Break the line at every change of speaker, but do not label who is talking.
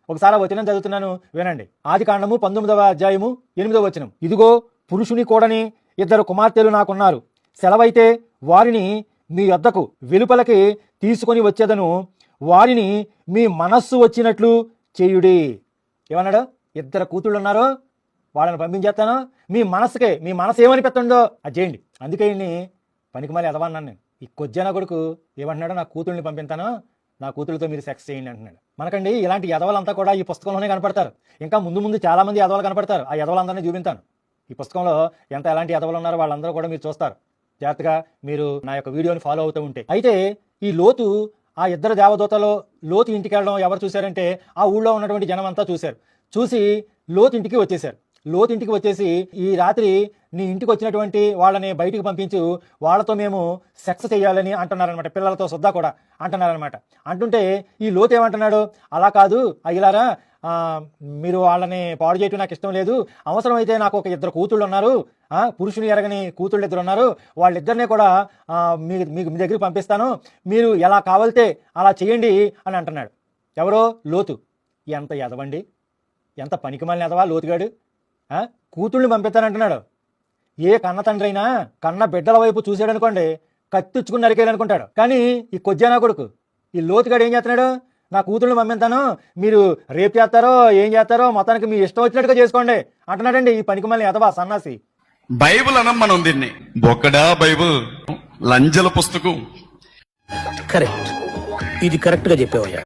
ఒకసారి వచనం చదువుతున్నాను వినండి. ఆదికాండము 19వ అధ్యాయము 8వ వచనం. ఇదిగో పురుషుని కూడని 2 కుమార్తెలు నాకున్నారు. సెలవైతే వారిని మీ యొద్దకు వెలుపలకి తీసుకొని వచ్చేదను. వారిని మీ మనస్సు వచ్చినట్లు చేయుడి. ఏమన్నాడు? 2 కూతుళ్ళు ఉన్నారు, వాళ్ళని పంపించేస్తాను. మీ మనసు ఏమనిపెత్తుండో అది చేయండి. అందుకే పనికిమాలి ఎదవన్నాను నేను. ఈ కొజ్జానా కొడుకు ఏమంటున్నాడో, నా కూతుళ్ళని పంపిస్తాను, నా కూతుళ్ళతో మీరు సెక్స్ చేయండి అంటున్నాడు. మనకండి ఇలాంటి ఎదవలంతా కూడా ఈ పుస్తకంలోనే కనపడతారు. ఇంకా ముందు చాలా మంది ఎదవలు కనపడతారు. ఆ ఎదవలందరినీ చూపించాను. ఈ పుస్తకంలో ఎలాంటి ఎదవలు ఉన్నారో వాళ్ళందరూ కూడా మీరు చూస్తారు. జాగ్రత్తగా మీరు నా యొక్క వీడియోని ఫాలో అవుతూ ఉంటే. అయితే ఈ లోతు, ఆ 2 దేవదూతలు లోతు ఇంటికి వెళ్ళడం ఎవరు చూశారంటే ఆ ఊళ్ళో ఉన్నటువంటి జనం అంతా చూశారు. చూసి లోతు ఇంటికి వచ్చేసారు. లోతు ఇంటికి వచ్చేసి, ఈ రాత్రి నీ ఇంటికి వచ్చినటువంటి వాళ్ళని బయటికి పంపించు, వాళ్ళతో మేము సెక్స్ చేయాలని అంటున్నారనమాట. పిల్లలతో సుద్దా కూడా అంటున్నారనమాట. అంటుంటే ఈ లోతు ఏమంటున్నాడు? అలా కాదు అయ్యలారా, మీరు వాళ్ళని పాడు చేయటం నాకు ఇష్టం లేదు. అవసరమైతే నాకు ఒక 2 కూతుళ్ళు ఉన్నారు, పురుషుని ఎరగని కూతుళ్ళు 2 ఉన్నారు, వాళ్ళిద్దరినే కూడా మీ దగ్గరికి పంపిస్తాను, మీరు ఎలా కావాలితే అలా చేయండి అని అంటున్నాడు. ఎవరో? లోతు. ఎంత ఎదవండి, ఎంత పనికిమాలిన ఎదవా లోతుగాడు. కూతుళ్ళని పంపిస్తానంటున్నాడు. ఏ కన్న తండ్రి అయినా కన్న బిడ్డల వైపు చూసాడనుకోండి, కత్తిచ్చుకుని నరికేయాలనుకుంటాడు. కానీ ఈ కొజ్జానా కొడుకు, ఈ లోతుగాడు ఏం చేస్తున్నాడు? నా కూతుళ్ళని పంపిస్తాను, మీరు రేపు చేస్తారో ఏం చేస్తారో మొత్తానికి మీ ఇష్టం వచ్చినట్టుగా చేసుకోండి అంటున్నాడండి ఈ పనికిమాలిన ఎదవా సన్నాసి.
బైబుల్ అనం మనం దీన్ని. బొక్కడా బైబుల్, లంజల పుస్తకం.
కరెక్ట్. ఇది కరెక్ట్ గా చెప్పేవయ్యా.